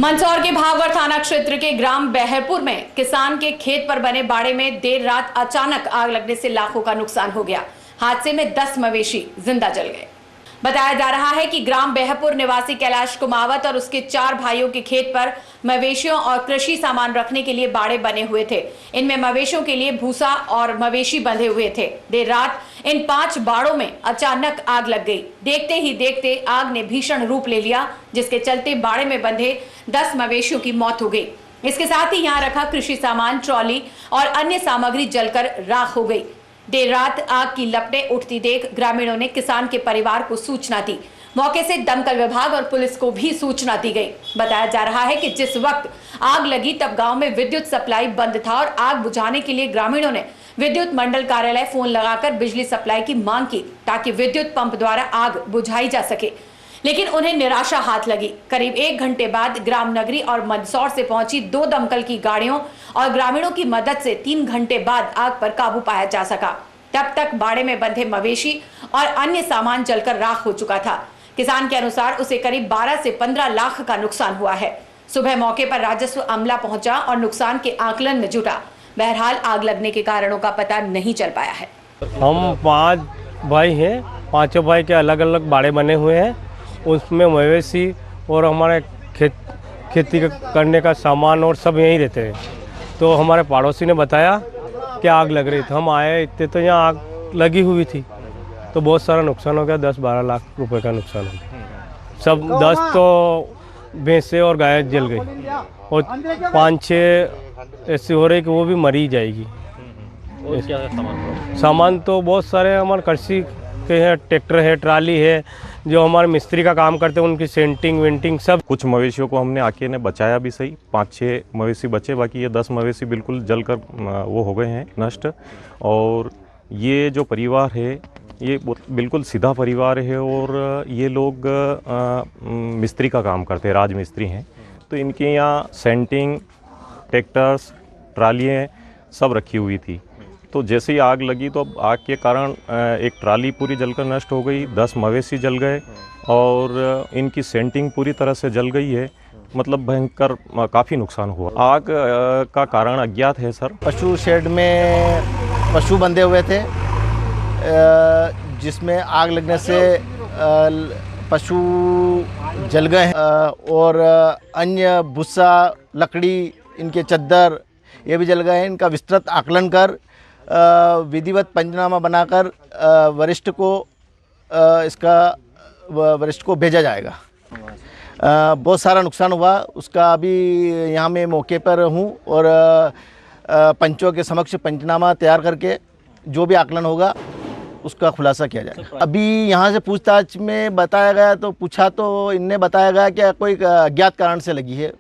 मंदसौर के भागवत थाना क्षेत्र के ग्राम बहरपुर में किसान के खेत पर बने बाड़े में देर रात अचानक आग लगने से लाखों का नुकसान हो गया। हादसे में 10 मवेशी जिंदा जल गए। बताया जा रहा है कि ग्राम बहरपुर निवासी कैलाश कुमावत और उसके 4 भाइयों के खेत पर मवेशियों और कृषि सामान रखने के लिए बाड़े बने हुए थे। इनमें मवेशियों के लिए भूसा और मवेशी बंधे हुए थे। देर रात इन 5 बाड़ों में अचानक आग लग गई। देखते ही देखते आग ने भीषण रूप ले लिया, जिसके चलते बाड़े में बंधे 10 मवेशियों की मौत हो गई। इसके साथ ही यहाँ रखा कृषि सामान, ट्रॉली और अन्य सामग्री जलकर राख हो गई। देर रात आग की लपटें उठती देख ग्रामीणों ने किसान के परिवार को सूचना दी। मौके से दमकल विभाग और पुलिस को भी सूचना दी गई। बताया जा रहा है कि जिस वक्त आग लगी तब गांव में विद्युत सप्लाई बंद था और आग बुझाने के लिए ग्रामीणों ने विद्युत मंडल कार्यालय फोन लगाकर बिजली सप्लाई की मांग की, ताकि विद्युत पंप द्वारा आग बुझाई जा सके, लेकिन उन्हें निराशा हाथ लगी। करीब 1 घंटे बाद ग्राम नगरी और मंदसौर से पहुंची 2 दमकल की गाड़ियों और ग्रामीणों की मदद से 3 घंटे बाद आग पर काबू पाया जा सका। तब तक बाड़े में बंधे मवेशी और अन्य सामान जलकर राख हो चुका था। किसान के अनुसार उसे करीब 12 से 15 लाख का नुकसान हुआ है। सुबह मौके पर राजस्व अमला पहुंचा और नुकसान के आकलन में जुटा। बहरहाल आग लगने के कारणों का पता नहीं चल पाया है। हम 5 भाई हैं, 5 भाई के अलग अलग बाड़े बने हुए हैं। उसमें मवेशी और हमारे खेती करने का सामान और सब यहीं रहते हैं। तो हमारे पड़ोसी ने बताया कि आग लग रही थी। हम आए इतने तो यहाँ आग लगी हुई थी, तो बहुत सारा नुकसान हो गया। 10-12 लाख रुपए का नुकसान हो गया। सब 10 तो भैंसे और गाय जल गई और 5-6 ऐसी हो रही कि वो भी मरी जाएगी। और क्या सामान तो बहुत सारे हमारे कृषि के हैं, ट्रैक्टर है, ट्राली है, जो हमारे मिस्त्री का काम करते हैं उनकी सेंटिंग वेंटिंग सब। कुछ मवेशियों को हमने आके ने बचाया भी सही, 5-6 मवेशी बचे, बाकी ये 10 मवेशी बिल्कुल जलकर वो हो गए हैं नष्ट। और ये जो परिवार है ये बिल्कुल सीधा परिवार है और ये लोग मिस्त्री का काम करते हैं, राजमिस्त्री हैं। तो इनके यहाँ सेंटिंग, ट्रैक्टर्स, ट्रालियाँ सब रखी हुई थी। तो जैसे ही आग लगी तो आग के कारण एक ट्राली पूरी जलकर नष्ट हो गई, 10 मवेशी जल गए और इनकी सेंटिंग पूरी तरह से जल गई है। मतलब भयंकर काफ़ी नुकसान हुआ। आग का कारण अज्ञात है सर। पशु शेड में पशु बंधे हुए थे, जिसमें आग लगने से पशु जल गए और अन्य भूसा, लकड़ी, इनके चद्दर ये भी जल गए हैं। इनका विस्तृत आकलन कर विधिवत पंचनामा बनाकर वरिष्ठ को भेजा जाएगा। बहुत सारा नुकसान हुआ, उसका अभी यहाँ मैं मौके पर हूँ और पंचों के समक्ष पंचनामा तैयार करके जो भी आकलन होगा उसका खुलासा किया जाएगा। अभी यहाँ से पूछताछ में बताया गया तो पूछा तो इनने बताया गया कि कोई अज्ञात कारण से लगी है।